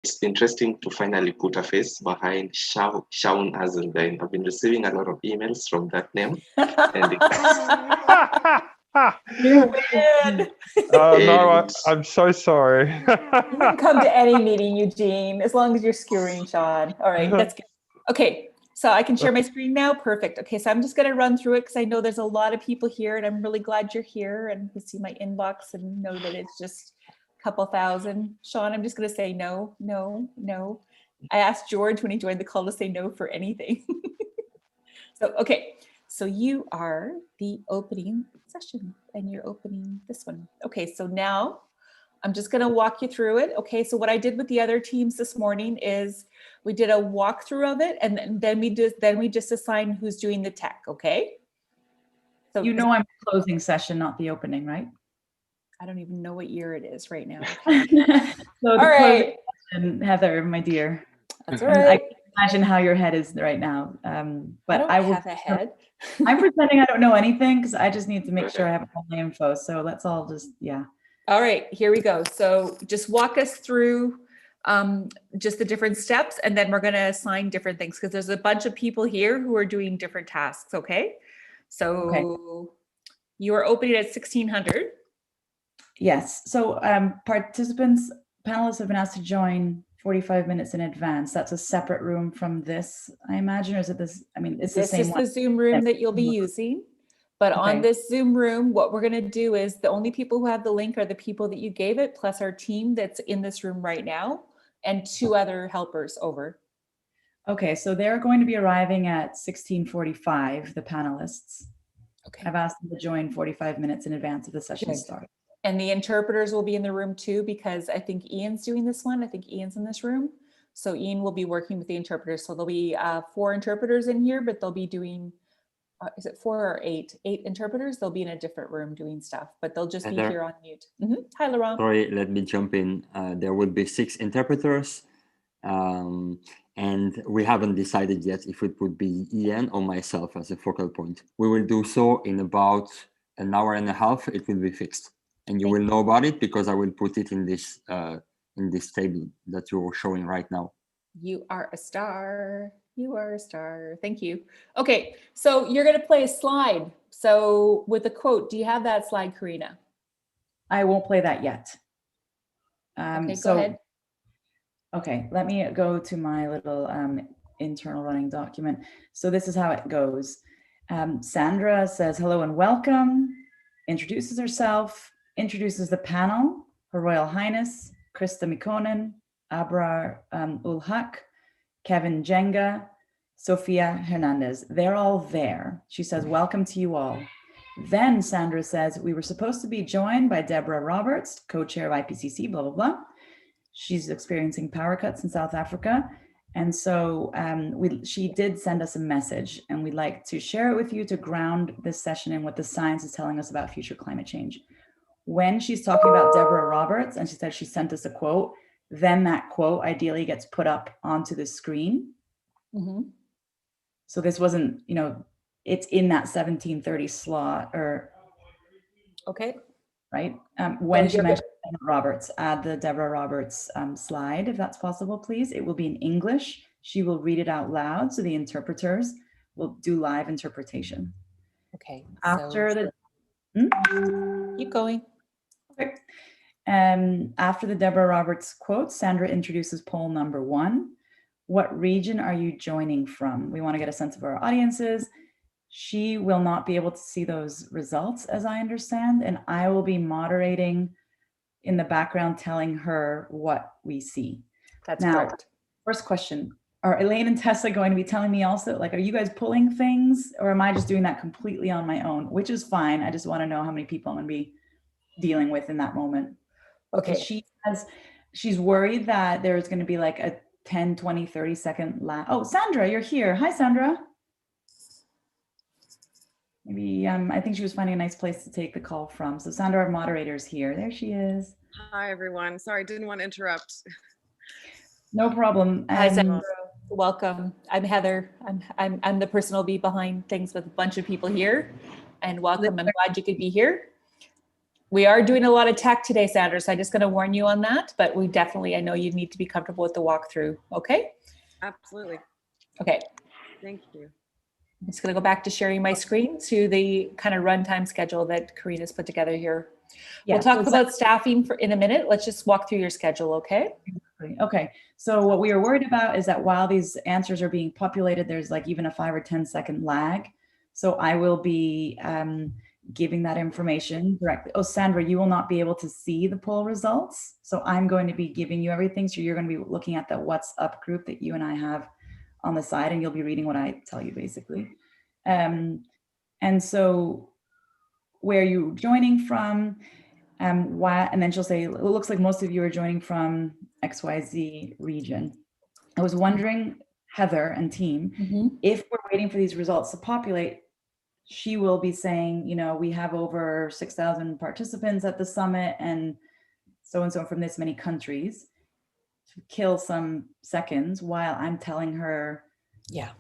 it's interesting to finally put a face behind Shaun Azendain. I've been receiving a lot of emails from that name. And You win. No, I'm so sorry. You can come to any meeting, Eugene, as long as you're skewering Sean. All right, that's good. Okay, so I can share my screen now. Perfect. Okay, so I'm just going to run through it because I know there's a lot of people here, and I'm really glad you're here. And you see my inbox and know that it's just a couple thousand. Sean, I'm just going to say no, no, no. I asked George when he joined the call to say no for anything. So, okay. So you are the opening session and you're opening this one. Okay, so now I'm just going to walk you through it. Okay, so what I did with the other teams this morning is we did a walkthrough of it, and then we just assign who's doing the tech. Okay. So you know I'm closing session, not the opening, right? I don't even know what year it is right now. So all right, session, Heather, my dear. That's all right. I can imagine how your head is right now. But I will have a head. I'm pretending I don't know anything because I just need to make sure I have all the info. So let's all just, yeah. All right, here we go. So just walk us through just the different steps, and then we're going to assign different things because there's a bunch of people here who are doing different tasks. Okay. So you are opening at 1600. Yes. So participants, panelists have been asked to join 45 minutes in advance. That's a separate room from this, I imagine, or is it this? I mean, it's the same one. This is the Zoom room that you'll be using. But on this Zoom room, what we're going to do is the only people who have the link are the people that you gave it, plus our team that's in this room right now, and 2 other helpers over. Okay, so they're going to be arriving at 16:45, the panelists. Okay. I've asked them to join 45 minutes in advance of the session start. And the interpreters will be in the room too, because I think Ian's doing this one. I think Ian's in this room. So Ian will be working with the interpreters. So there'll be 4 interpreters in here, but they'll be doing, is it 4 or 8? 8 interpreters. They'll be in a different room doing stuff, but they'll just be here on mute. Hi, Laurent. Sorry, let me jump in. There will be 6 interpreters. And we haven't decided yet if it would be Ian or myself as a focal point. We will do so in about an hour and a half. It will be fixed. And you will know about it because I will put it in this table that you're showing right now. You are a star. You are a star. Thank you. Okay, so you're going to play a slide. So with a quote, do you have that slide, Karina? I won't play that yet. Okay, go ahead. Okay, let me go to my little internal running document. So this is how it goes. Sandra says hello and welcome, introduces herself, introduces the panel, Her Royal Highness, Krista Mikkonen, Abrar Ulhak, Kevin Jenga, Sofia Hernandez. They're all there. She says, welcome to you all. Then Sandra says, we were supposed to be joined by Deborah Roberts, co-chair of IPCC, blah, blah, blah. She's experiencing power cuts in South Africa. And so she did send us a message, and we'd like to share it with you to ground this session in what the science is telling us about future climate change. When she's talking about Deborah Roberts, and she said she sent us a quote, then that quote ideally gets put up onto the screen. So this wasn't, it's in that 1730 slot or. Okay. Right. When she mentioned Deborah Roberts, add the Deborah Roberts slide, if that's possible, please. It will be in English. She will read it out loud. So the interpreters will do live interpretation. Okay. After keep going. Okay. After the Deborah Roberts quote, Sandra introduces poll number 1. What region are you joining from? We want to get a sense of our audiences. She will not be able to see those results, as I understand, and I will be moderating in the background, telling her what we see. That's now, correct. First question, are Elaine and Tessa going to be telling me also, like, are you guys pulling things, or am I just doing that completely on my own, which is fine. I just want to know how many people I'm going to be dealing with in that moment. Okay. She's worried that there's going to be like a 10, 20, 30 second lag. Oh, Sandra, you're here. Hi, Sandra. Maybe I think she was finding a nice place to take the call from. So Sandra, our moderator, is here. There she is. Hi, everyone. Sorry, didn't want to interrupt. No problem. Hi, Sandra. Welcome. I'm Heather. I'm the person who'll be behind things with a bunch of people here. And welcome. I'm glad you could be here. We are doing a lot of tech today, Sandra, so I'm just going to warn you on that, but we definitely, I know you need to be comfortable with the walkthrough. Okay. Absolutely. Okay. Thank you. I'm just going to go back to sharing my screen to the kind of runtime schedule that Karina's put together here. Yeah, We'll talk so about staffing in a minute. Let's just walk through your schedule, okay? Okay, so what we are worried about is that while these answers are being populated, there's like even a 5 or 10 second lag. So I will be giving that information directly. Oh, Sandra, you will not be able to see the poll results. So I'm going to be giving you everything. So you're going to be looking at the What's Up group that you and I have on the side, and you'll be reading what I tell you basically. And so where you're joining from, why, and then she'll say, it looks like most of you are joining from XYZ region. I was wondering, Heather and team, if we're waiting for these results to populate, she will be saying, you know, we have over 6,000 participants at the summit and so from this many countries, to kill some seconds while I'm telling her, yeah,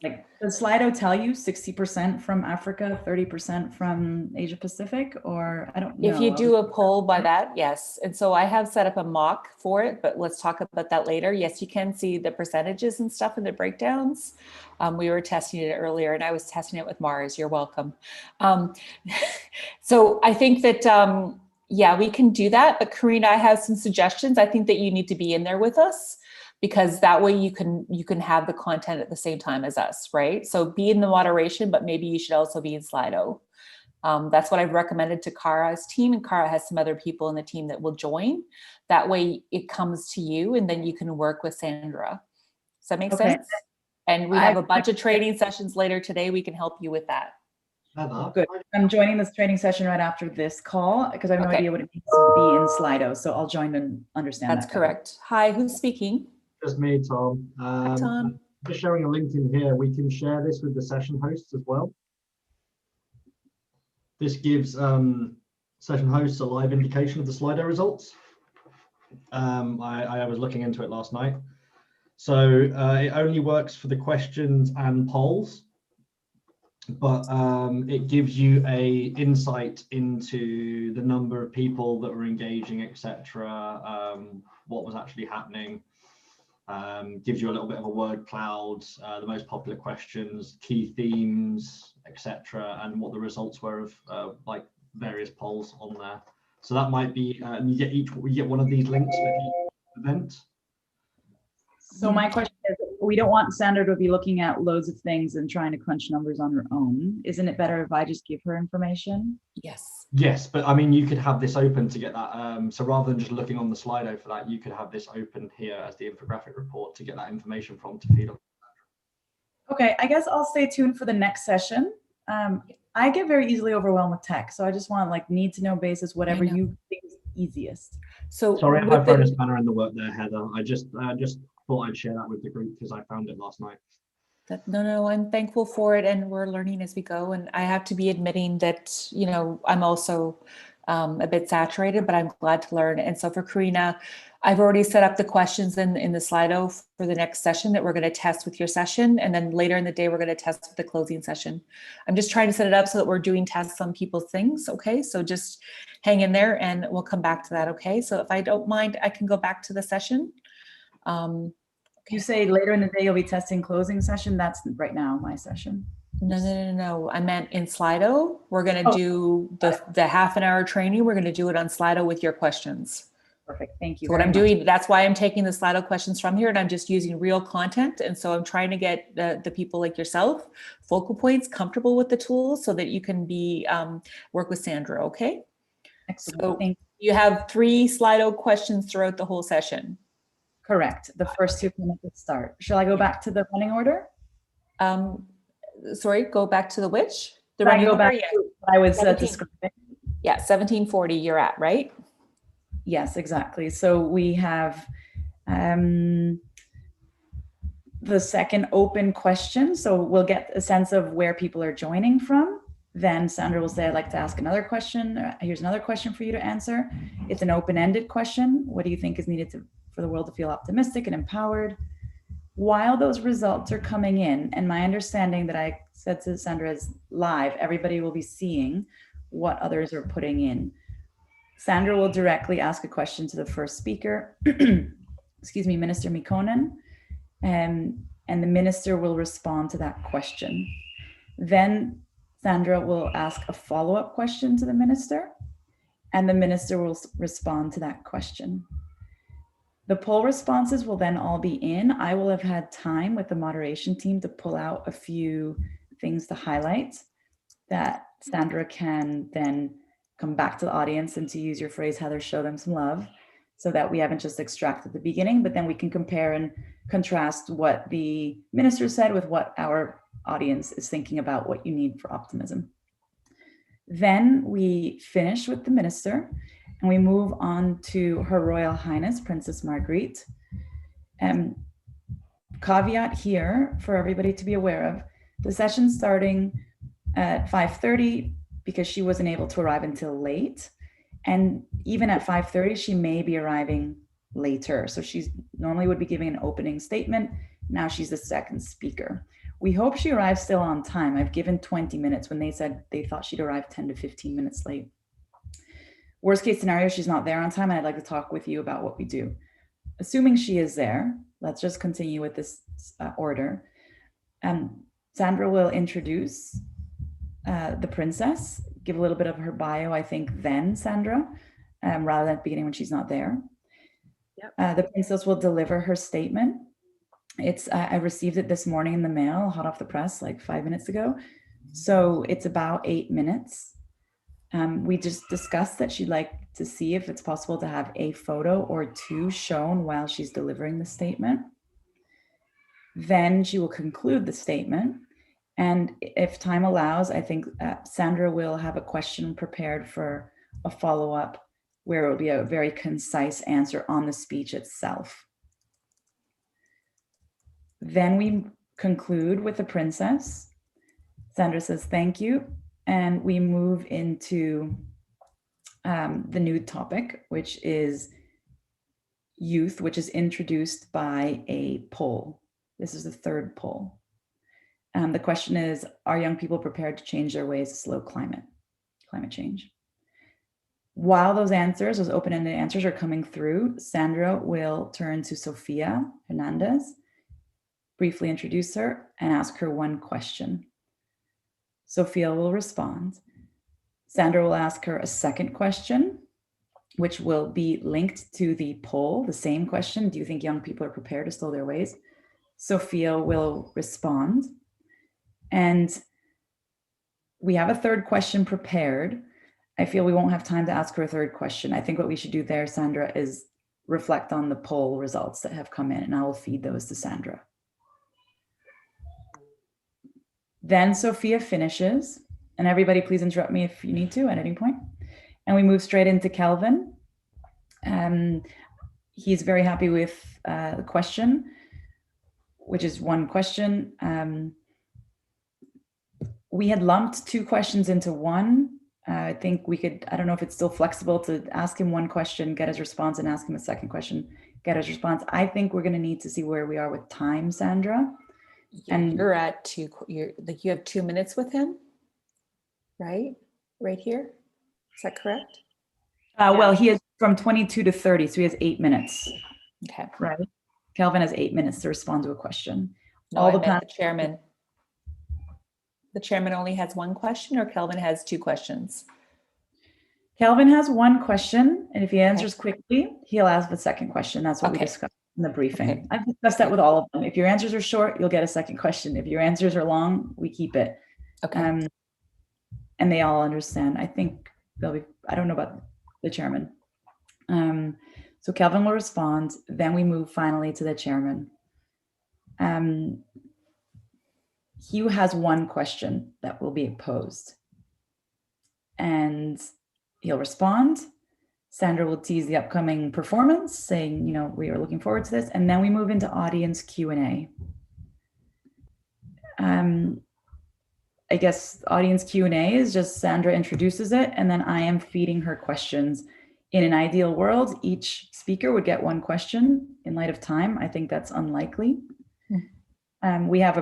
like, does Slido tell you 60% from Africa, 30% from Asia Pacific, or I don't know. If you do a poll by that, yes. And so I have set up a mock for it, but let's talk about that later. Yes, you can see the percentages and stuff in the breakdowns. We were testing it earlier and I was testing it with Mars. You're welcome. So I think that, yeah, we can do that. But Karina, I have some suggestions. I think that you need to be in there with us, because that way you can have the content at the same time as us, right? So be in the moderation, but maybe you should also be in Slido. That's what I've recommended to Kara's team, and Kara has some other people in the team that will join. That way it comes to you and then you can work with Sandra. Does that make sense? And we have a bunch of training sessions later today. We can help you with that. Good. I'm joining this training session right after this call because I have no idea what it means to be in Slido. So I'll join and understand That's correct. Hi, who's speaking? Just me, Tom. Hi, Tom. Just sharing a link in here. We can share this with the session hosts as well. This gives session hosts a live indication of the Slido results. I was looking into it last night. So it only works for the questions and polls, but it gives you a insight into the number of people that were engaging, etc. What was actually happening. Gives you a little bit of a word cloud, the most popular questions, key themes, etc., and what the results were of like various polls on there. So that might be, and you get one of these links for each event. So my question is, we don't want Sandra to be looking at loads of things and trying to crunch numbers on her own. Isn't it better if I just give her information? Yes. Yes, but I mean, you could have this open to get that. So rather than just looking on the Slido for that, you could have this open here as the infographic report to get that information from to feed on. Okay, I guess I'll stay tuned for the next session. I get very easily overwhelmed with tech, so I just want like need to know basis, whatever you think is easiest. So sorry if I thrown a spanner in the work there, Heather. I just thought I'd share that with the group because I found it last night. No, I'm thankful for it, and we're learning as we go. And I have to be admitting that, you know, I'm also a bit saturated, but I'm glad to learn. And so for Karina, I've already set up the questions in the Slido for the next session that we're going to test with your session. And then later in the day, we're going to test with the closing session. I'm just trying to set it up so that we're doing tests on people's things. Okay, so just hang in there and we'll come back to that. Okay, so if I don't mind, I can go back to the session. You say later in the day you'll be testing closing session. That's right now my session. No. I meant in Slido. We're going to do the half an hour training. We're going to do it on Slido with your questions. Perfect. Thank you. So what I'm doing, that's why I'm taking the Slido questions from here, and I'm just using real content. And so I'm trying to get the people like yourself, focal points, comfortable with the tools so that you can be work with Sandra. Okay. Excellent. So you have 3 Slido questions throughout the whole session. Correct. The first 2 come at the start. Shall I go back to the running order? Sorry, go back to the which? The running order? Yeah. To what I was describing. Yeah, 1740 you're at, right? Yes, exactly. So we have the second open question. So we'll get a sense of where people are joining from. Then Sandra will say, I'd like to ask another question. Here's another question for you to answer. It's an open-ended question. What do you think is needed for the world to feel optimistic and empowered? While those results are coming in, and my understanding that I said to Sandra is live, everybody will be seeing what others are putting in. Sandra will directly ask a question to the first speaker, excuse me, Minister Mikkonen, and the minister will respond to that question. Then Sandra will ask a follow-up question to the minister, and the minister will respond to that question. The poll responses will then all be in. I will have had time with the moderation team to pull out a few things to highlight that Sandra can then come back to the audience and, to use your phrase, Heather, show them some love, so that we haven't just extracted the beginning, but then we can compare and contrast what the minister said with what our audience is thinking about what you need for optimism. Then we finish with the minister and we move on to Her Royal Highness, Princess Margriet. Caveat here for everybody to be aware of, the session starting at 5:30 because she wasn't able to arrive until late. And even at 5:30, she may be arriving later. So she's normally would be giving an opening statement. Now she's the second speaker. We hope she arrives still on time. I've given 20 minutes when they said they thought she'd arrive 10 to 15 minutes late. Worst case scenario, she's not there on time, and I'd like to talk with you about what we do. Assuming she is there, let's just continue with this order. Sandra will introduce the princess, give a little bit of her bio, I think, then Sandra, rather than at the beginning when she's not there. Yep. The princess will deliver her statement. It's I received it this morning in the mail, hot off the press, like 5 minutes ago. So it's about 8 minutes. We just discussed that she'd like to see if it's possible to have a photo or two shown while she's delivering the statement. Then she will conclude the statement. And if time allows, I think Sandra will have a question prepared for a follow-up where it will be a very concise answer on the speech itself. Then we conclude with the princess. Sandra says, thank you. And we move into the new topic, which is youth, which is introduced by a poll. This is the third poll. The question is, are young people prepared to change their ways to slow climate change? While those open-ended answers are coming through, Sandra will turn to Sofia Hernandez, briefly introduce her, and ask her one question. Sofia will respond. Sandra will ask her a second question, which will be linked to the poll, the same question. Do you think young people are prepared to slow their ways? Sofia will respond. And we have a third question prepared. I feel we won't have time to ask her a third question. I think what we should do there, Sandra, is reflect on the poll results that have come in, and I will feed those to Sandra. Then Sofia finishes, and everybody please interrupt me if you need to at any point. And we move straight into Kelvin. He's very happy with the question, which is one question. We had lumped two questions into one. I think we could, I don't know if it's still flexible to ask him one question, get his response, and ask him a second question, get his response. I think we're going to need to see where we are with time, Sandra. And you're at two, you have 2 minutes with him, right? Right here. Is that correct? Well, he is from 22 to 30, so he has 8 minutes. Okay. Right. Kelvin has 8 minutes to respond to a question. No, all the chairman. The chairman only has one question, or Kelvin has two questions? Kelvin has one question, and if he answers quickly, he'll ask the second question. That's what we discussed in the briefing. Okay. I've discussed that with all of them. If your answers are short, you'll get a second question. If your answers are long, we keep it. Okay. And they all understand. I think they'll be, I don't know about the chairman. So Kelvin will respond. Then we move finally to the chairman. Hugh has one question that will be posed. And he'll respond. Sandra will tease the upcoming performance, saying, you know, we are looking forward to this. And then we move into audience Q&A. I guess audience Q&A is just Sandra introduces it, and then I am feeding her questions. In an ideal world, each speaker would get one question. In light of time, I think that's unlikely. We have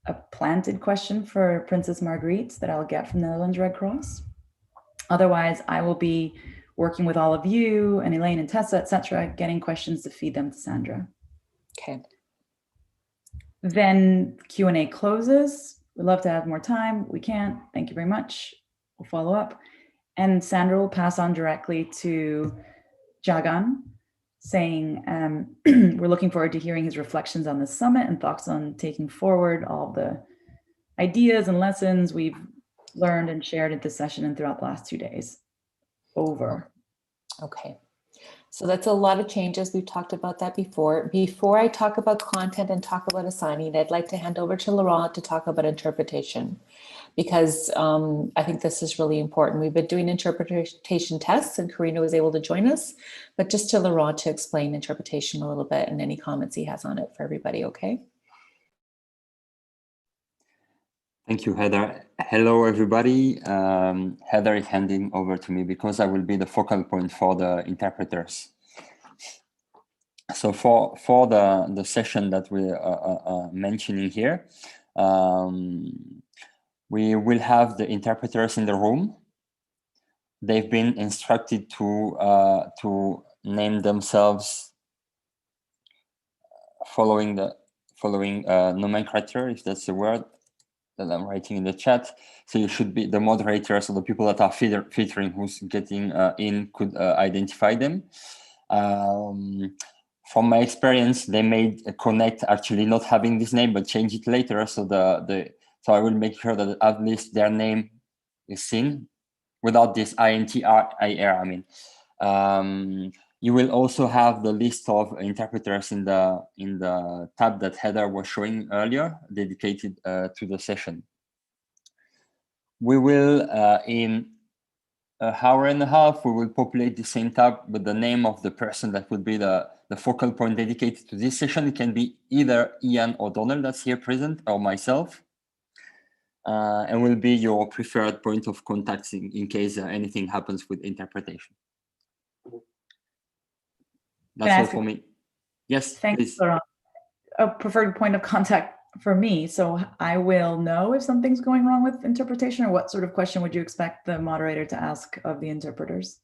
a planted question for Princess Margriet that I'll get from the Netherlands Red Cross. Otherwise, I will be working with all of you and Elaine and Tessa, etc., getting questions to feed them to Sandra. Okay. Then Q&A closes. We'd love to have more time. We can't. Thank you very much. We'll follow up. And Sandra will pass on directly to Jagan, saying we're looking forward to hearing his reflections on the summit and thoughts on taking forward all the ideas and lessons we've learned and shared at this session and throughout the last 2 days. Over. Okay. So that's a lot of changes. We've talked about that before. Before I talk about content and talk about assigning, I'd like to hand over to Laurent to talk about interpretation, because I think this is really important. We've been doing interpretation tests and Karina was able to join us, but just to Laurent to explain interpretation a little bit and any comments he has on it for everybody, okay? Thank you, Heather. Hello, everybody. Heather is handing over to me because I will be the focal point for the interpreters. So for the session that we are mentioning here, we will have the interpreters in the room. They've been instructed to name themselves following nomenclature, if that's the word that I'm writing in the chat. So you should be the moderators, so the people that are filtering who's getting in could identify them. From my experience, they may connect actually not having this name, but change it later. So so I will make sure that at least their name is seen without this INTIR, I mean. You will also have the list of interpreters in the tab that Heather was showing earlier, dedicated to the session. We will, in an hour and a half, we will populate the same tab with the name of the person that would be the focal point dedicated to this session. It can be either Ian or Donald that's here present, or myself, and will be your preferred point of contact in case anything happens with interpretation. That's all for me. Yes, thanks, Laurent. A preferred point of contact for me, so I will know if something's going wrong with interpretation, or what sort of question would you expect the moderator to ask of the interpreters?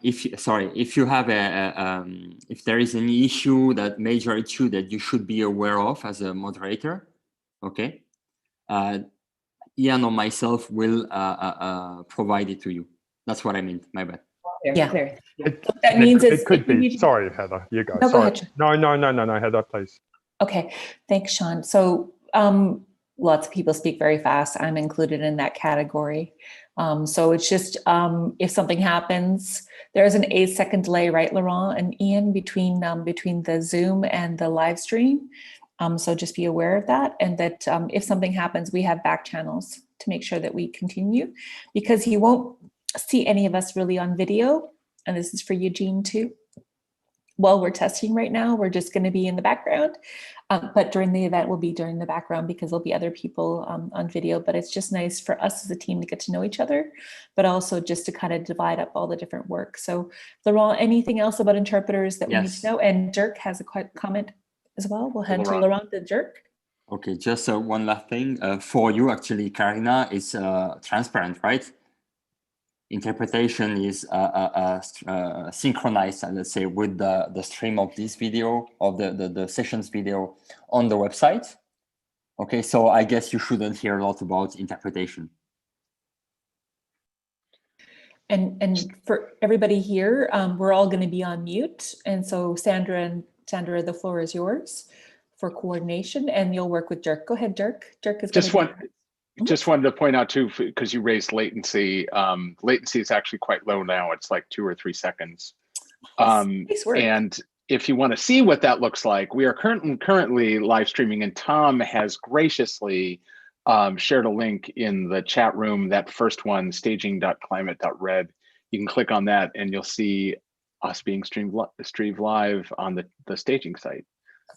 If you have if there is any major issue that you should be aware of as a moderator, okay, Ian or myself will provide it to you. That's what I meant. My bad. Yeah. Clear. That means it could be. Sorry, Heather, you go. No, go Sorry. ahead. No, Heather, please. Okay, thanks, Sean. So lots of people speak very fast. I'm included in that category. So it's just if something happens, there's an 8-second delay, right, Laurent and Ian, between the Zoom and the live stream. So just be aware of that, and that if something happens, we have back channels to make sure that we continue, because you won't see any of us really on video. And this is for Eugene too. While we're testing right now, we're just going to be in the background, but during the event we'll be during the background because there'll be other people on video. But it's just nice for us as a team to get to know each other, but also just to kind of divide up all the different work. So Laurent, anything else about interpreters that we need to know? And Dirk has a quick comment as well. We'll hand to Laurent and Dirk. Okay, just one last thing for you. Actually, Karina, is transparent, right? Interpretation is synchronized, let's say, with the stream of this video, of the sessions video on the website. Okay, so I guess you shouldn't hear a lot about interpretation. And for everybody here, we're all going to be on mute. And so Sandra, the floor is yours for coordination, and you'll work with Dirk. Go ahead, Dirk. Dirk is just wanted to point out too, because you raised latency. Latency is actually quite low now. It's like 2 or 3 seconds. Nice work. And if you want to see what that looks like, we are currently live streaming, and Tom has graciously shared a link in the chat room. That first one, staging.climate.red. You can click on that, and you'll see us being streamed live on the staging site.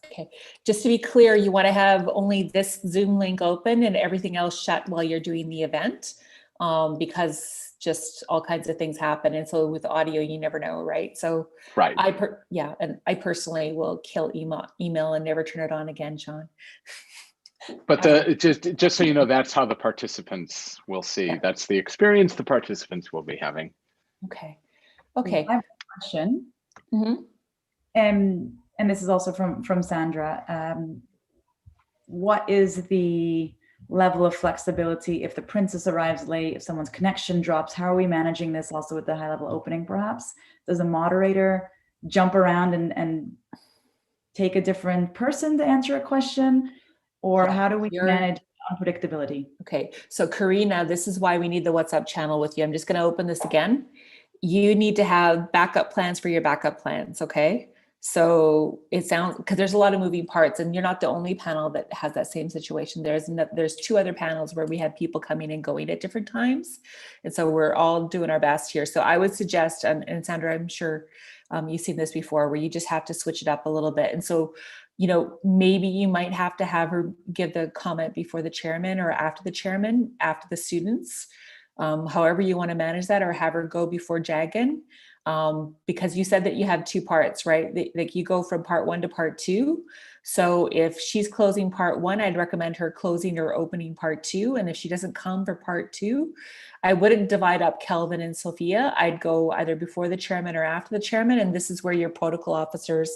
Okay, just to be clear, you want to have only this Zoom link open and everything else shut while you're doing the event, because just all kinds of things happen. And so with audio, you never know, right? So right. I personally will kill email and never turn it on again, Sean. But just so you know, that's how the participants will see. Yeah. That's the experience the participants will be having. Okay. Okay. I have a question. Mhm. And this is also from Sandra. What is the level of flexibility if the princess arrives late, if someone's connection drops? How are we managing this also with the high level opening perhaps? Does a moderator jump around and take a different person to answer a question? Or how do we manage unpredictability? Okay, so Karina, this is why we need the WhatsApp channel with you. I'm just going to open this again. You need to have backup plans for your backup plans, okay? So it sounds, because there's a lot of moving parts and you're not the only panel that has that same situation. There's 2 other panels where we have people coming and going at different times. And so we're all doing our best here. So I would suggest, and Sandra, I'm sure you've seen this before, where you just have to switch it up a little bit. And so, you know, maybe you might have to have her give the comment before the chairman or after the chairman, after the students, however you want to manage that, or have her go before Jagan. Because you said that you have 2 parts, right? Like you go from part 1 to part 2. So if she's closing part 1, I'd recommend her closing or opening part 2. And if she doesn't come for part 2, I wouldn't divide up Kelvin and Sophia. I'd go either before the chairman or after the chairman. And this is where your protocol officers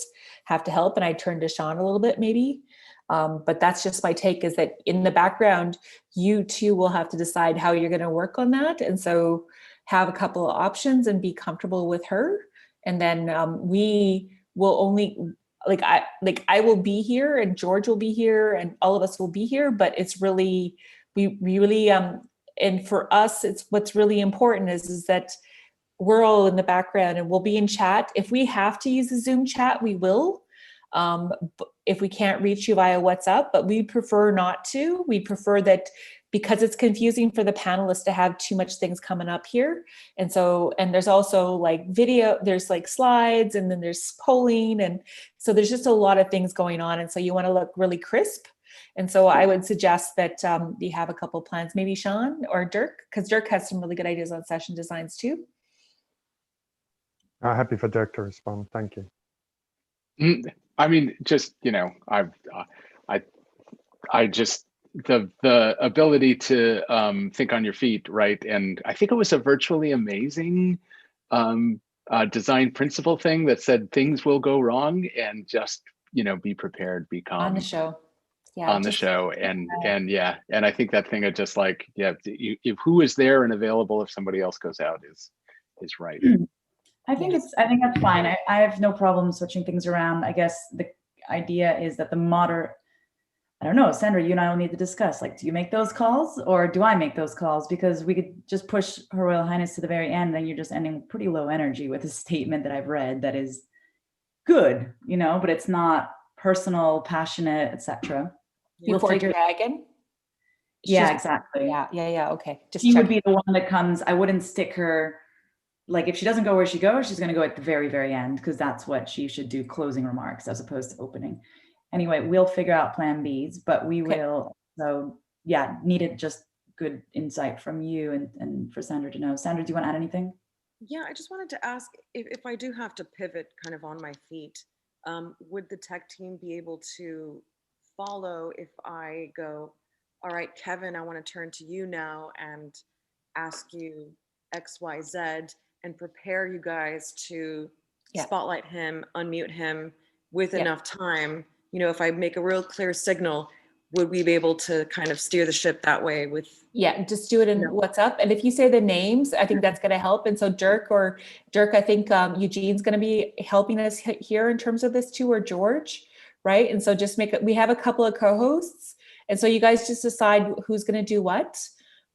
have to help. And I turn to Sean a little bit maybe. But that's just my take, is that in the background, you two will have to decide how you're going to work on that. And so have a couple of options and be comfortable with her. And then we will only, I will be here and George will be here and all of us will be here, but it's really, we really, and for us, it's what's really important is that we're all in the background and we'll be in chat. If we have to use a Zoom chat, we will. If we can't reach you via WhatsApp, but we prefer not to. We prefer that, because it's confusing for the panelists to have too much things coming up here. And so, and there's also like video, there's like slides, and then there's polling. And so there's just a lot of things going on. And so you want to look really crisp. And so I would suggest that you have a couple plans, maybe Sean or Dirk, because Dirk has some really good ideas on session designs too. Happy for Dirk to respond. Thank you. I mean, just, you know, I just, the ability to think on your feet, right? And I think it was a virtually amazing design principle thing that said things will go wrong, and just, you know, be prepared, be calm. On the show. Yeah. On the show. And yeah, and I think that thing of just like, yeah, if who is there and available if somebody else goes out is right. I think that's fine. I have no problem switching things around. I guess the idea is that I don't know, Sandra, you and I will need to discuss, like, do you make those calls or do I make those calls? Because we could just push Her Royal Highness to the very end, then you're just ending pretty low energy with a statement that I've read that is good, you know, but it's not personal, passionate, etc. Before Dragon? Yeah, exactly. Yeah. Okay. Just she would be the one that comes. I wouldn't stick her, like, if she doesn't go where she goes, she's going to go at the very, very end, because that's what she should do, closing remarks as opposed to opening. Anyway, we'll figure out plan Bs, but we will. So yeah, needed just good insight from you and for Sandra to know. Sandra, do you want to add anything? Yeah, I just wanted to ask if I do have to pivot kind of on my feet, would the tech team be able to follow if I go, all right, Kevin, I want to turn to you now and ask you X, Y, Z, and prepare you guys to spotlight him, unmute him with enough time. You know, if I make a real clear signal, would we be able to kind of steer the ship that way with? Yeah, just do it in WhatsApp. And if you say the names, I think that's going to help. And so Dirk, I think Eugene's going to be helping us here in terms of this too, or George, right? And so just we have a couple of co-hosts. And so you guys just decide who's going to do what.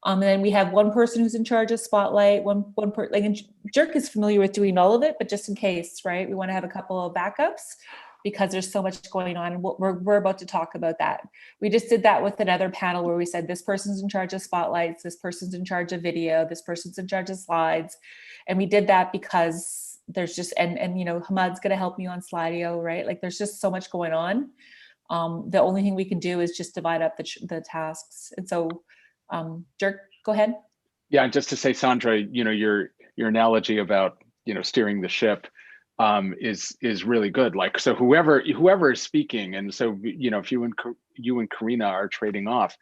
And then we have one person who's in charge of spotlight, one person, like, and Dirk is familiar with doing all of it, but just in case, right? We want to have a couple of backups, because there's so much going on. And we're about to talk about that. We just did that with another panel where we said, this person's in charge of spotlights, this person's in charge of video, this person's in charge of slides. And we did that because there's just, and you know, Hamad's gonna help me on Slido, right? Like, there's just so much going on. The only thing we can do is just divide up the tasks. And so, Dirk, go ahead. Yeah, and just to say, Sandra, you know, your analogy about, you know, steering the ship, is really good. Like, so whoever is speaking, and so, you know, if you and Karina are trading off,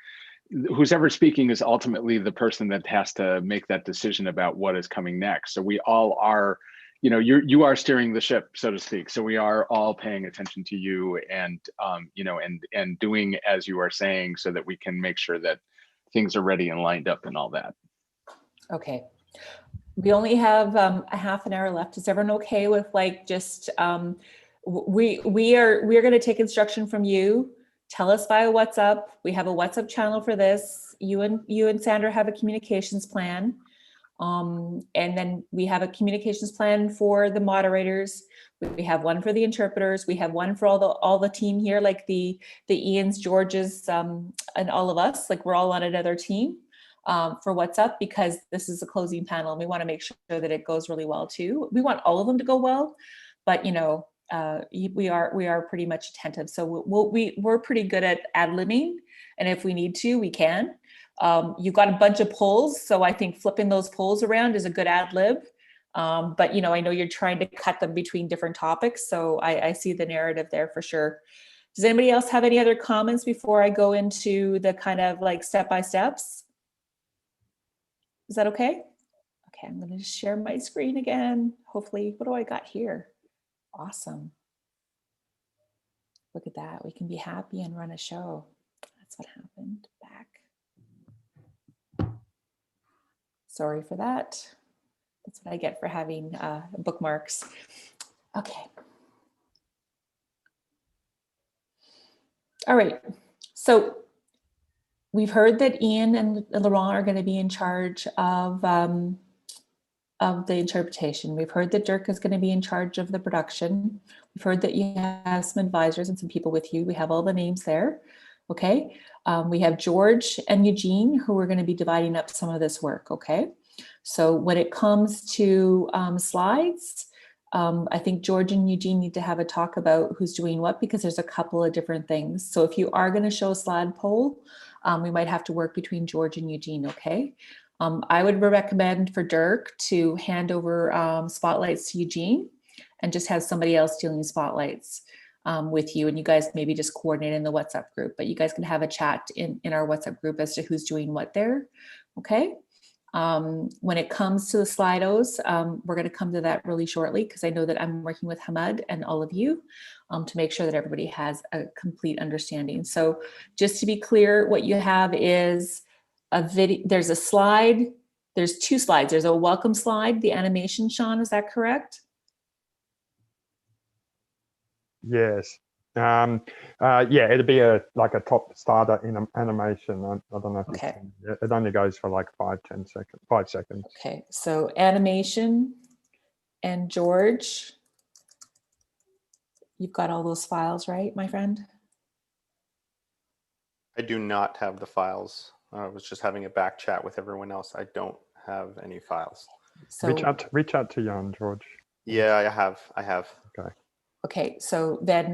who's ever speaking is ultimately the person that has to make that decision about what is coming next. So we all are, you know, you are steering the ship, so to speak. So we are all paying attention to you, and you know, and doing as you are saying, so that we can make sure that things are ready and lined up and all that. Okay. We only have a half an hour left. Is everyone okay with like just we are going to take instruction from you. Tell us via WhatsApp. We have a WhatsApp channel for this. You and Sandra have a communications plan. And then we have a communications plan for the moderators. We have one for the interpreters. We have one for all the team here, like the Ians, Georges, and all of us. Like we're all on another team for WhatsApp, because this is a closing panel and we want to make sure that it goes really well too. We want all of them to go well, but you know, we are pretty much attentive. So we're pretty good at ad-libbing, and if we need to, we can. You've got a bunch of polls, so I think flipping those polls around is a good ad-lib. But you know, I know you're trying to cut them between different topics, so I see the narrative there for sure. Does anybody else have any other comments before I go into the kind of like step-by-steps? Is that okay? Okay, I'm going to just share my screen again. Hopefully, what do I got here? Awesome. Look at that. We can be happy and run a show. That's what happened. Back. Sorry for that. That's what I get for having bookmarks. Okay. All right. So we've heard that Ian and Laurent are going to be in charge of the interpretation. We've heard that Dirk is going to be in charge of the production. We've heard that you have some advisors and some people with you. We have all the names there. Okay. We have George and Eugene, who are going to be dividing up some of this work. Okay. So when it comes to slides, I think George and Eugene need to have a talk about who's doing what, because there's a couple of different things. So if you are going to show a slide poll, we might have to work between George and Eugene, okay? I would recommend for Dirk to hand over spotlights to Eugene and just have somebody else dealing spotlights with you, and you guys maybe just coordinate in the WhatsApp group, but you guys can have a chat in our WhatsApp group as to who's doing what there, okay? When it comes to the Slidos, we're going to come to that really shortly, because I know that I'm working with Hamad and all of you to make sure that everybody has a complete understanding. So just to be clear, what you have is a video. There's a slide. There's two slides. There's a welcome slide, the animation, Sean, is that correct? Yes. Yeah, it'd be like a top starter in animation. I don't know if Okay. it only goes for like 5 seconds. Okay, so animation and George, you've got all those files, right, my friend? I do not have the files. I was just having a back chat with everyone else. I don't have any files. So Reach out to Jan, George. Yeah, I have. Okay. okay, so then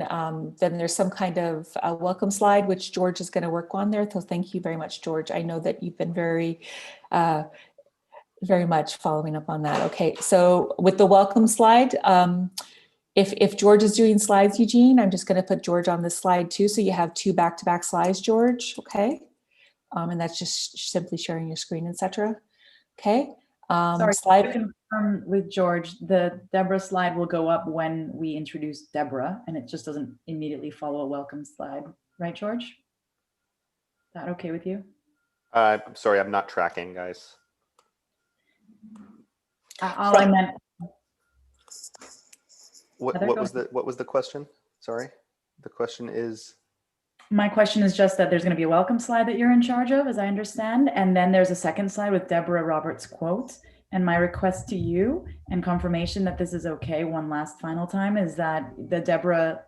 there's some kind of a welcome slide which George is going to work on there. So thank you very much, George. I know that you've been very much following up on that. Okay, so with the welcome slide, if George is doing slides, Eugene, I'm just going to put George on this slide too. So you have 2 back-to-back slides, George. Okay, and that's just simply sharing your screen, etc. Okay. Sorry, slide. to confirm with George, the Deborah slide will go up when we introduce Deborah, and it just doesn't immediately follow a welcome slide, right, George? Is that okay with you? I'm sorry, I'm not tracking, guys. All I meant. What was the question? Sorry, the question is. My question is just that there's going to be a welcome slide that you're in charge of, as I understand, and then there's a second slide with Deborah Roberts' quote. And my request to you, and confirmation that this is okay one last final time, is that the Deborah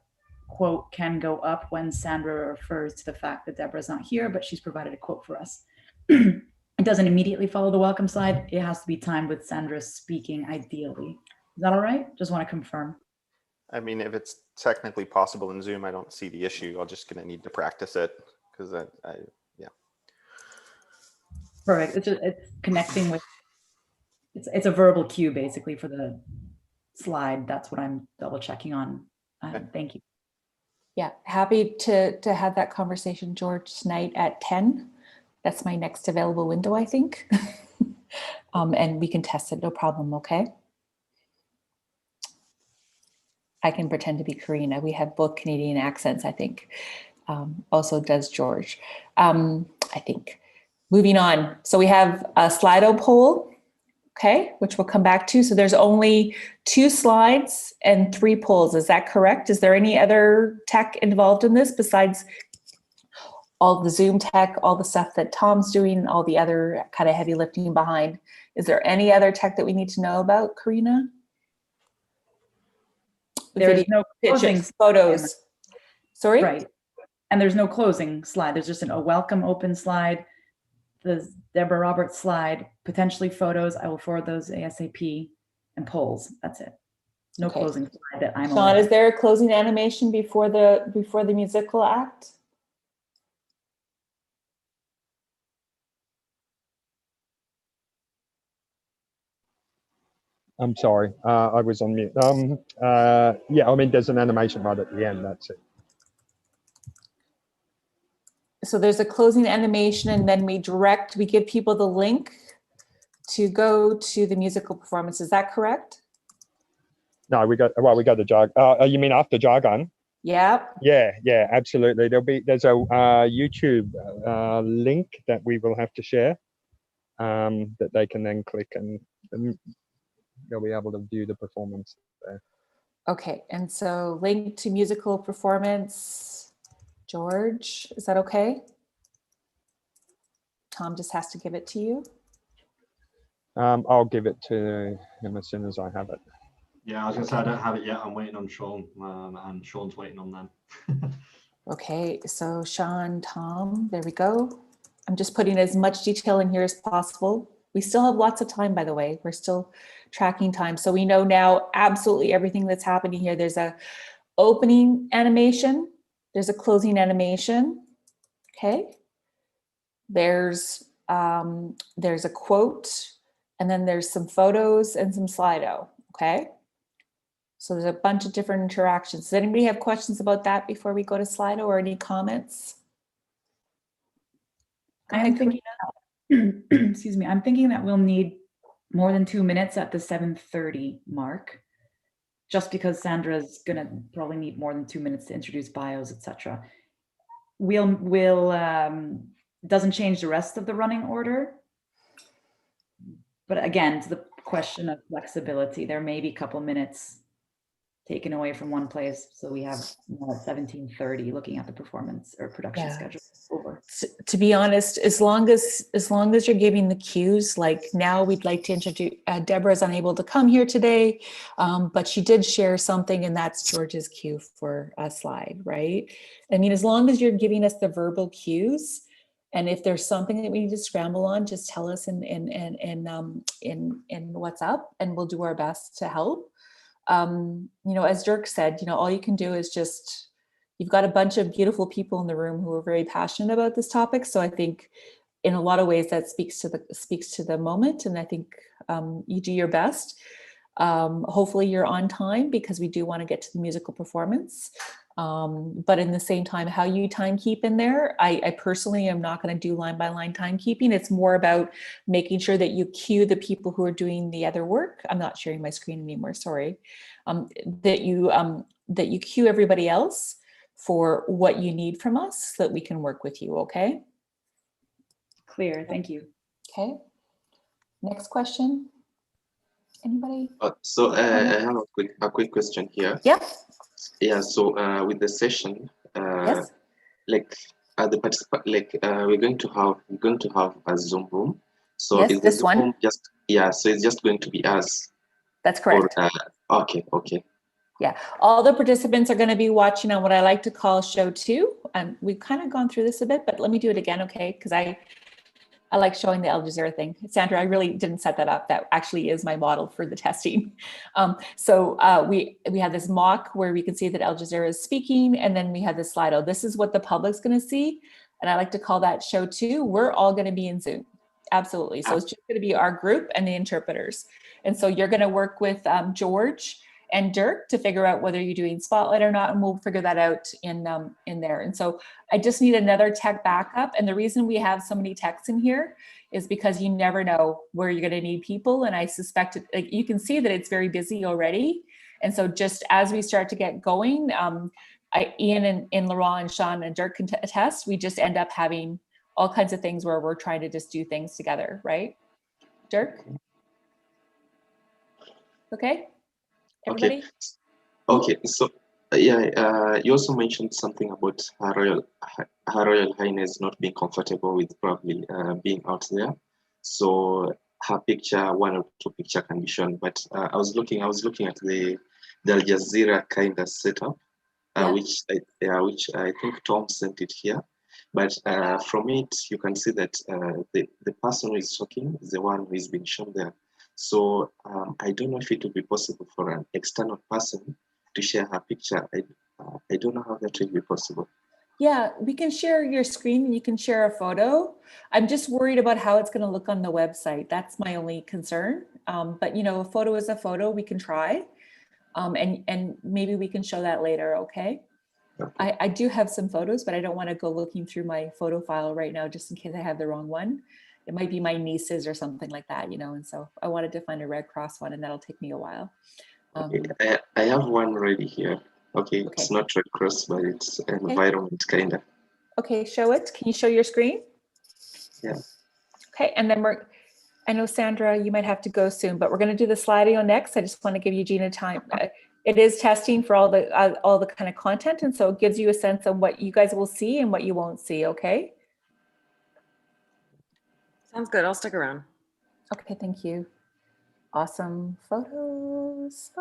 quote can go up when Sandra refers to the fact that Deborah's not here, but she's provided a quote for us. It doesn't immediately follow the welcome slide. It has to be timed with Sandra speaking, ideally. Is that all right? Just want to confirm. I mean, if it's technically possible in Zoom, I don't see the issue. I'm just going to need to practice it because yeah. Perfect. It's connecting with, it's a verbal cue basically for the slide. That's what I'm double checking on. Thank you. Yeah, happy to have that conversation, George, tonight at 10. That's my next available window, I think. And we can test it, no problem, okay? I can pretend to be Karina. We have both Canadian accents, I think. Also does George, I think. Moving on. So we have a Slido poll, okay, which we'll come back to. So there's only 2 slides and 3 polls. Is that correct? Is there any other tech involved in this besides all the Zoom tech, all the stuff that Tom's doing, all the other kind of heavy lifting behind? Is there any other tech that we need to know about, Karina? There's no closing pictures, photos. Sorry? Right. And there's no closing slide. There's just a welcome open slide, the Deborah Roberts slide, potentially photos. I will forward those ASAP, and polls. That's it. No Okay. closing slide that I'm Sean, aware is of. there a closing animation before the musical act? I'm sorry, I was on mute. Yeah, I mean, there's an animation right at the end, that's it. So there's a closing animation, and then we give people the link to go to the musical performance. Is that correct? No, we go to jargon. You mean after jargon? Yeah. Yeah, absolutely. There's a YouTube link that we will have to share that they can then click and they'll be able to view the performance there. Okay, and so link to musical performance. George, is that okay? Tom just has to give it to you. I'll give it to him as soon as I have it. Yeah, I was going to say I don't have it yet. I'm waiting on Sean, and Sean's waiting on them. Okay, so Sean, Tom, there we go. I'm just putting as much detail in here as possible. We still have lots of time, by the way. We're still tracking time. So we know now absolutely everything that's happening here. There's a opening animation. There's a closing animation. Okay. There's a quote, and then there's some photos and some Slido. Okay. So there's a bunch of different interactions. Does anybody have questions about that before we go to Slido, or any comments? I'm thinking, excuse me, I'm thinking that we'll need more than 2 minutes at the 7:30 mark, just because Sandra's gonna probably need more than 2 minutes to introduce bios, etc. Doesn't change the rest of the running order. But again, to the question of flexibility, there may be a couple minutes taken away from one place, so we have 17:30 looking at the performance or production schedule over. To be honest, as long as you're giving the cues, like now we'd like to introduce, Deborah's unable to come here today, but she did share something, and that's George's cue for a slide, right? I mean, as long as you're giving us the verbal cues, and if there's something that we need to scramble on, just tell us in what's up, and we'll do our best to help. As Dirk said, all you can do is just, you've got a bunch of beautiful people in the room who are very passionate about this topic. So I think in a lot of ways that speaks to the moment. And I think you do your best. Hopefully you're on time, because we do want to get to the musical performance. But in the same time, how you time keep in there, I personally am not going to do line by line timekeeping. It's more about making sure that you cue the people who are doing the other work. I'm not sharing my screen anymore, sorry. That you cue everybody else for what you need from us, so that we can work with you, okay? Clear, thank you. Okay, next question. Anybody? So I have a quick question here. Yeah. Yeah. So with the session, Yes. like the participant, we're going to have a Zoom room. So Yes, is the this Zoom one? room so it's just going to be us. That's correct. Okay. Yeah, all the participants are going to be watching on what I like to call show 2. And we've kind of gone through this a bit, but let me do it again, okay? Because I like showing the Al Jazeera thing. Sandra, I really didn't set that up. That actually is my model for the testing. We have this mock where we can see that Al Jazeera is speaking, and then we have this Slido. This is what the public's going to see, and I like to call that show 2. We're all going to be in Zoom, absolutely. So it's just going to be our group and the interpreters. And so you're going to work with George and Dirk to figure out whether you're doing Spotlight or not, and we'll figure that out in there. And so I just need another tech backup. And the reason we have so many techs in here is because you never know where you're going to need people. And I suspect like, you can see that it's very busy already. And so just as we start to get going, Ian and Laurent and Sean and Dirk can attest, we just end up having all kinds of things where we're trying to just do things together, right? Dirk? Okay? Everybody? Okay. So you also mentioned something about Her Royal Highness not being comfortable with probably being out there. So her picture, one or two picture can be shown. But I was looking at the Al Jazeera kind of setup, which I think Tom sent it here. But from it, you can see that the person who is talking is the one who is being shown there. So I don't know if it would be possible for an external person to share her picture. I don't know how that will be possible. Yeah, we can share your screen and you can share a photo. I'm just worried about how it's going to look on the website. That's my only concern. But you know, a photo is a photo, we can try. And maybe we can show that later, okay? I do have some photos, but I don't want to go looking through my photo file right now just in case I have the wrong one. It might be my niece's or something like that, you know, and so I wanted to find a Red Cross one and that'll take me a while. Okay, I have one ready here. Okay, it's not Red Cross, but it's environment kind of. Okay, show it. Can you show your screen? Yeah. Okay, and then I know Sandra, you might have to go soon, but we're going to do the Slido next. I just want to give Eugenia time. It is testing for all the kind of content, and so it gives you a sense of what you guys will see and what you won't see, okay? Sounds good. I'll stick around. Okay, thank you. Awesome photos.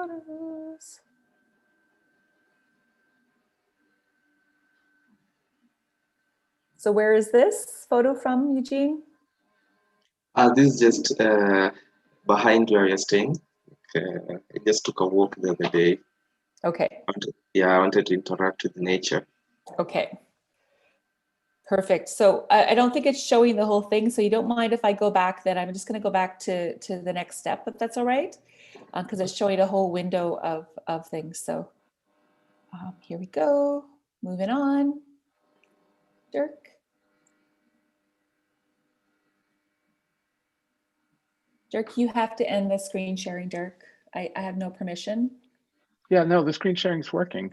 So where is this photo from, Eugene? This is just behind where you're staying. I just took a walk the other day. Okay. I wanted to interact with nature. Okay. Perfect. So I don't think it's showing the whole thing. So you don't mind if I go back then? I'm just going to go back to the next step, if that's all right, because it's showing a whole window of things. So here we go. Moving on. Dirk. Dirk, you have to end the screen sharing, Dirk. I have no permission. Yeah, no, the screen sharing is working.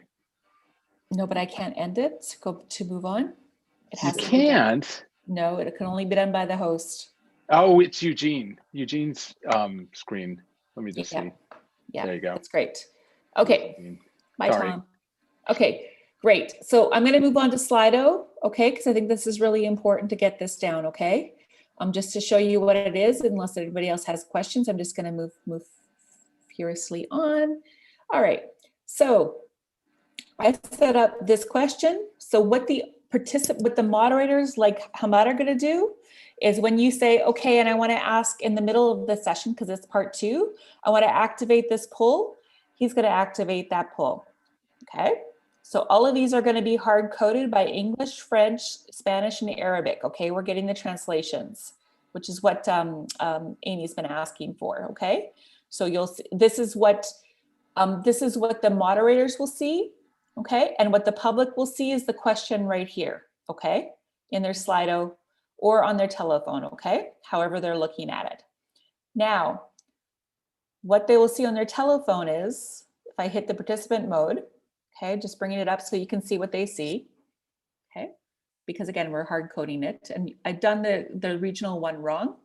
No, but I can't end it. Go to move on. It has You to be done. can't. No, it can only be done by the host. Oh, it's Eugene. Eugene's screen. Let me just see. Yeah, there you go. That's great. Okay, bye, Sorry. Tom. Okay, great. So I'm going to move on to Slido, okay, because I think this is really important to get this down, okay? Just to show you what it is, unless anybody else has questions, I'm just going to move furiously on. All right, so I set up this question. So what the moderators like Hamad are going to do is when you say, okay, and I want to ask in the middle of the session, because it's part 2, I want to activate this poll, he's going to activate that poll. Okay, so all of these are going to be hard coded by English, French, Spanish, and Arabic. Okay, we're getting the translations, which is what Amy's been asking for. Okay, so you'll see, this is what the moderators will see. Okay, and what the public will see is the question right here. Okay, in their Slido or on their telephone. Okay, however they're looking at it. Now, what they will see on their telephone is, if I hit the participant mode, okay, just bringing it up so you can see what they see, okay, because again, we're hard coding it, and I've done the regional one wrong,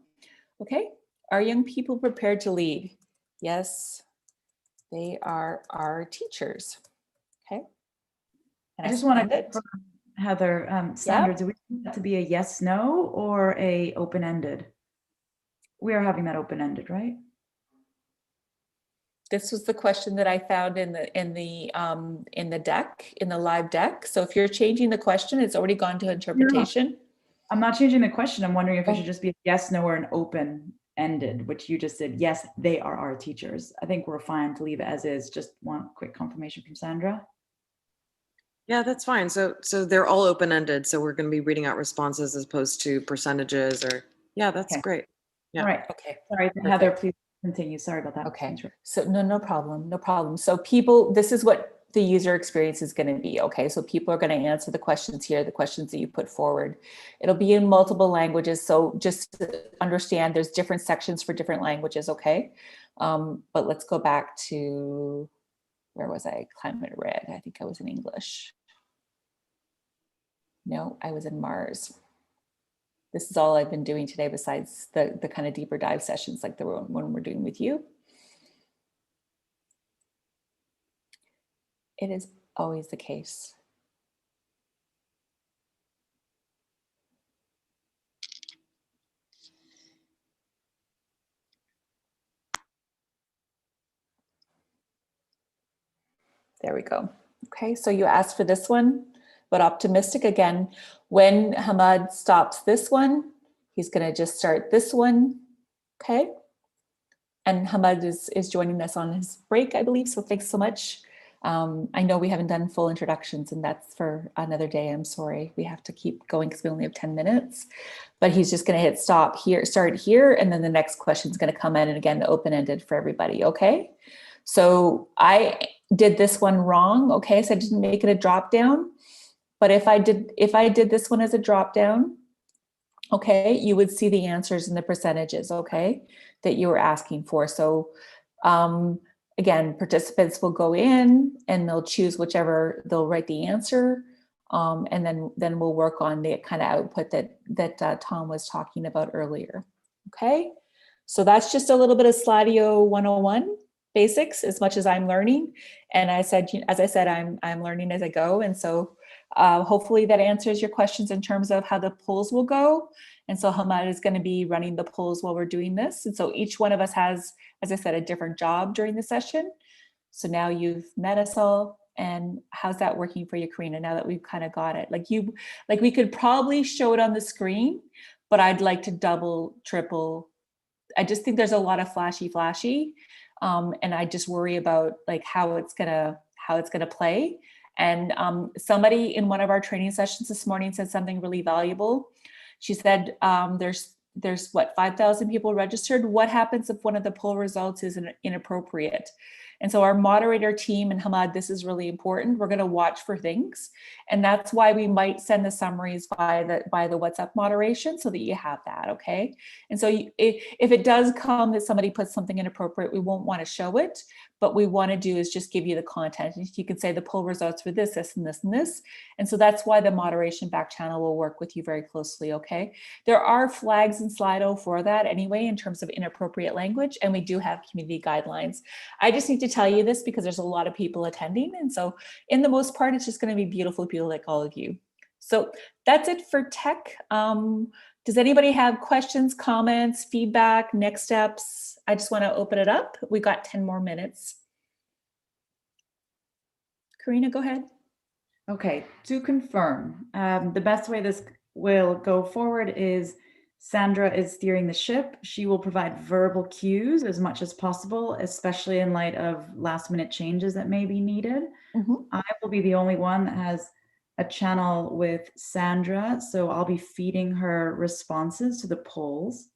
okay. Are young people prepared to lead? Yes, they are our teachers, okay. And I just want send to, Heather, Sandra, do we want that to be a yes, no, or a open-ended? We are having that open-ended, right? This was the question that I found in the deck, in the live deck. So if you're changing the question, it's already gone to interpretation. No. I'm not changing the question. I'm wondering if it should just be a yes, no, or an open-ended, which you just said, yes, they are our teachers. I think we're fine to leave it as is. Just want quick confirmation from Sandra. Yeah, that's fine. So they're all open-ended. So we're going to be reading out responses as opposed to percentages or. Yeah, that's Okay. great. Yeah. All right. Okay. Sorry, Heather, please continue. Sorry about that. Okay. So no problem. No problem. So people, this is what the user experience is going to be. Okay. So people are going to answer the questions here, the questions that you put forward. It'll be in multiple languages. So just to understand there's different sections for different languages. Okay. But let's go back to, where was I? Climate Red. I think I was in English. No, I was in Mars. This is all I've been doing today besides the kind of deeper dive sessions like the one we're doing with you. It is always the case. There we go. Okay, so you asked for this one, but optimistic again. When Hamad stops this one, he's going to just start this one. Okay. And Hamad is joining us on his break, I believe. So thanks so much. I know we haven't done full introductions, and that's for another day. I'm sorry. We have to keep going because we only have 10 minutes. But he's just going to hit stop here, start here, and then the next question is going to come in, and again, open-ended for everybody. Okay. So I did this one wrong. Okay, so I didn't make it a drop down. But if I did this one as a drop down, okay, you would see the answers and the percentages, okay, that you were asking for. So again, participants will go in and they'll choose whichever, they'll write the answer, and then we'll work on the kind of output that Tom was talking about earlier. Okay, so that's just a little bit of Slido 101 basics, as much as I'm learning. And as I said, I'm learning as I go, and so hopefully that answers your questions in terms of how the polls will go. And so Hamad is going to be running the polls while we're doing this. And so each one of us has, as I said, a different job during the session. So now you've met us all. And how's that working for you, Karina, now that we've kind of got it? Like we could probably show it on the screen, but I'd like to double, triple. I just think there's a lot of flashy. And I just worry about like how it's gonna play. And somebody in one of our training sessions this morning said something really valuable. She said, there's what, 5,000 people registered. What happens if one of the poll results is inappropriate? And so our moderator team, and Hamad, this is really important. We're going to watch for things. And that's why we might send the summaries by the WhatsApp moderation so that you have that, okay? And so if it does come that somebody puts something inappropriate, we won't want to show it. But we want to do is just give you the content. And you can say the poll results were this, this, and this, and this. And so that's why the moderation back channel will work with you very closely, okay? There are flags in Slido for that anyway, in terms of inappropriate language, and we do have community guidelines. I just need to tell you this because there's a lot of people attending. And so in the most part, it's just going to be beautiful people like all of you. So that's it for tech. Does anybody have questions, comments, feedback, next steps? I just want to open it up. We got 10 more minutes. Karina, go ahead. Okay, to confirm, the best way this will go forward is Sandra is steering the ship. She will provide verbal cues as much as possible, especially in light of last minute changes that may be needed. I will be the only one that has a channel with Sandra, so I'll be feeding her responses to the polls.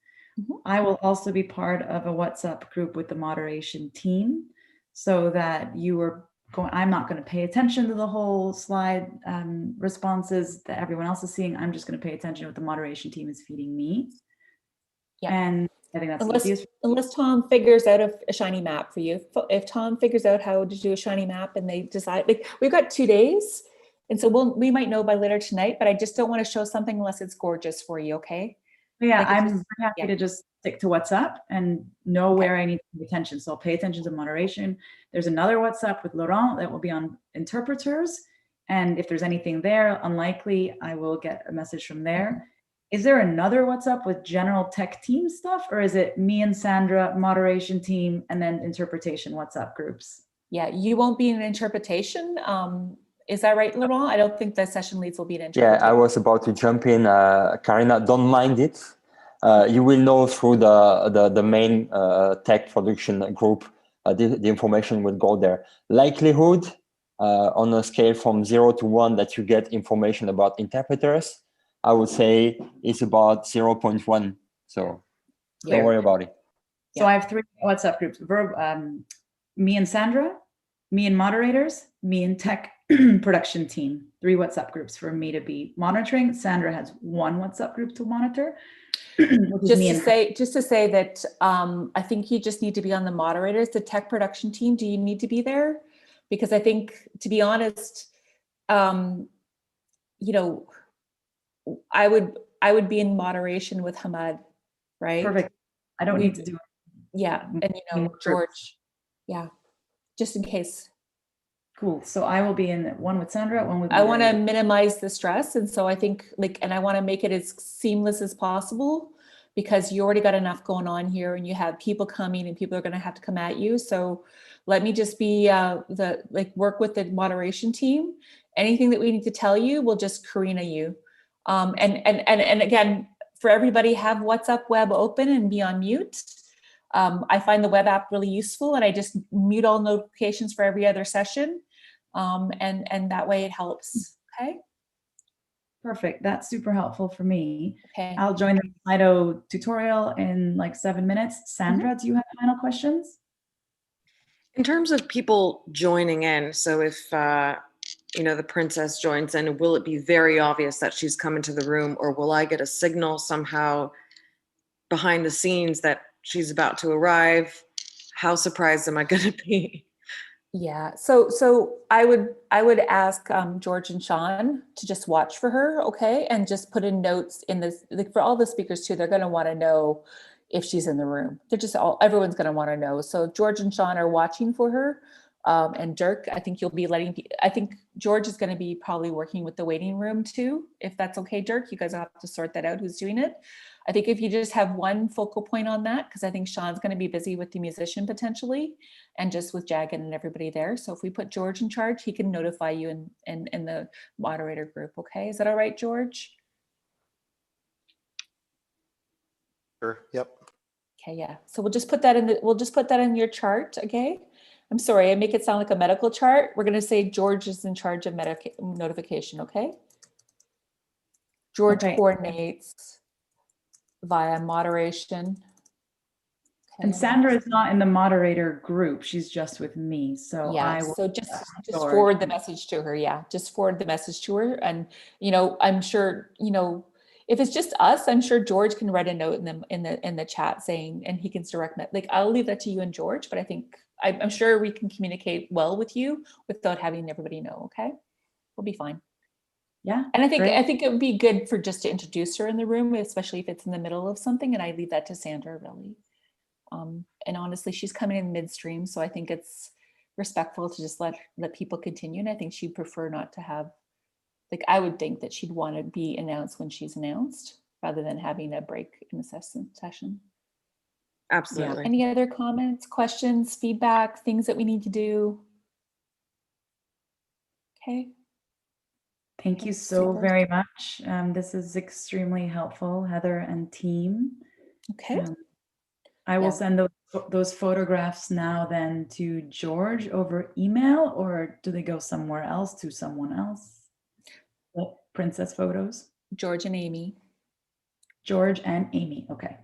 I will also be part of a WhatsApp group with the moderation team so that I'm not going to pay attention to the whole slide responses that everyone else is seeing. I'm just going to pay attention to what the moderation team is feeding me. Yeah. And I think that's unless Tom figures out a shiny map for you. If Tom figures out how to do a shiny map and they decide, like, we've got 2 days. And so we might know by later tonight, but I just don't want to show something unless it's gorgeous for you, okay? Yeah, like I'm happy to just stick to WhatsApp and know where I need to pay attention. So I'll pay attention to moderation. There's another WhatsApp with Laurent that will be on interpreters. And if there's anything there, unlikely, I will get a message from there. Is there another WhatsApp with general tech team stuff, or is it me and Sandra, moderation team, and then interpretation WhatsApp groups? Yeah, you won't be in interpretation. Is that right, Laurent? I don't think the session leads will be an interpretation. Yeah, I was about to jump in. Karina, don't mind it. You will know through the main tech production group, the information will go there. Likelihood on a scale from 0 to 1 that you get information about interpreters, I would say it's about 0.1. So Yeah. don't worry about it. So I have 3 WhatsApp groups: me and Sandra, me and moderators, me and tech production team. 3 WhatsApp groups for me to be monitoring. Sandra has 1 WhatsApp group to monitor. Which is me and Just to say that I think you just need to be on the moderators, the tech production team. Do you need to be there? Because I think, to be honest, you know, I would be in moderation with Hamad, right? Perfect. I don't need to do it. Yeah, and you know, George, yeah, just in case. Cool. So I will be in one with Sandra, one with. I want to minimize the stress, and so I think and I want to make it as seamless as possible, because you already got enough going on here, and you have people coming, and people are going to have to come at you. So let me just be work with the moderation team. Anything that we need to tell you, we'll just Karina you. And again, for everybody, have WhatsApp web open and be on mute. I find the web app really useful, and I just mute all notifications for every other session. And that way it helps. Okay. Perfect. That's super helpful for me. Okay. I'll join the Slido tutorial in like 7 minutes. Sandra, do you have final questions? In terms of people joining in, so if you know, the princess joins in, will it be very obvious that she's come into the room, or will I get a signal somehow behind the scenes that she's about to arrive? How surprised am I going to be? Yeah, so I would ask George and Sean to just watch for her, okay, and just put in notes in this, like, for all the speakers too. They're going to want to know if she's in the room. They're just everyone's going to want to know. So George and Sean are watching for her, and Dirk, I think you'll be I think George is going to be probably working with the waiting room too, if that's okay, Dirk. You guys will have to sort that out, who's doing it. I think if you just have one focal point on that, because I think Sean's going to be busy with the musician potentially, and just with Jagan and everybody there. So if we put George in charge, he can notify you in the moderator group. Okay, is that all right, George? Sure. Yep. Okay, yeah. So we'll just put that in your chart. Okay. I'm sorry, I make it sound like a medical chart. We're going to say George is in charge of notification. Okay. George coordinates via moderation. Okay. And Sandra is not in the moderator group. She's just with me. So yeah, so just forward the message to her. Yeah, just forward the message to her. And, you know, I'm sure, you know, if it's just us, I'm sure George can write a note in the chat saying, and he can direct that. Like, I'll leave that to you and George, but I think I'm sure we can communicate well with you without having everybody know. Okay, we'll be fine. Yeah. And I think it would be good for just to introduce her in the room, especially if it's in the middle of something. And I leave that to Sandra, really. And honestly, she's coming in midstream, so I think it's respectful to just let people continue. And I think she'd prefer not to have, like, I would think that she'd want to be announced when she's announced, rather than having a break in the session. Absolutely. Yeah. Any other comments, questions, feedback, things that we need to do? Okay. Thank you so very much. This is extremely helpful, Heather and team. Okay. I will send those photographs now then to George over email, or do they go somewhere else to someone else? The princess photos? George and Amy. George and Amy, okay.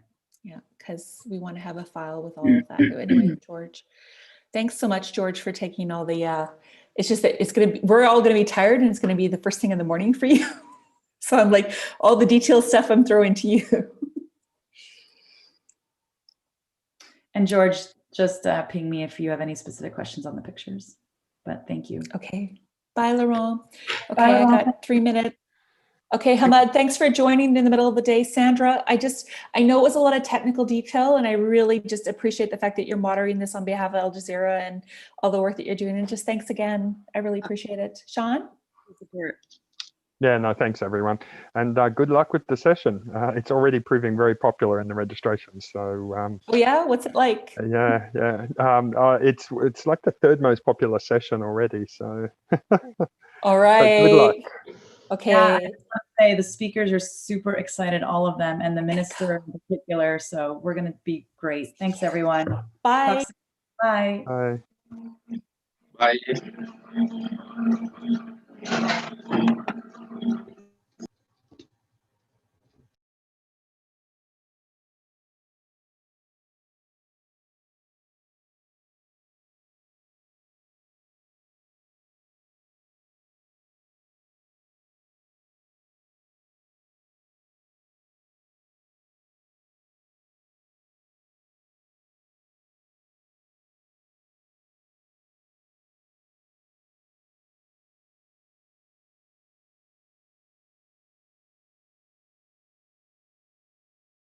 Yeah, because we want to have a file with all of that. Anyway, George, thanks so much, George, for taking all the, it's just that we're all going to be tired, and it's going to be the first thing in the morning for you. So I'm like, all the detailed stuff I'm throwing to you. And George, just ping me if you have any specific questions on the pictures, but thank you. Okay. Bye, Laurent. Okay, Bye, Laurent. I got 3 minutes. Okay, Hamad, thanks for joining in the middle of the day. Sandra, I know it was a lot of technical detail, and I really just appreciate the fact that you're moderating this on behalf of Al Jazeera and all the work that you're doing. And just thanks again. I really appreciate it. Sean? Yeah, no, thanks everyone. And good luck with the session. It's already proving very popular in the registrations. So oh yeah, what's it like? Yeah. It's like the 3rd most popular session already. So all right. Good luck. Okay. Yeah, I just want to say the speakers are super excited, all of them, and the minister in particular. So we're going to be great. Thanks, everyone. Bye. Bye. Bye. Bye.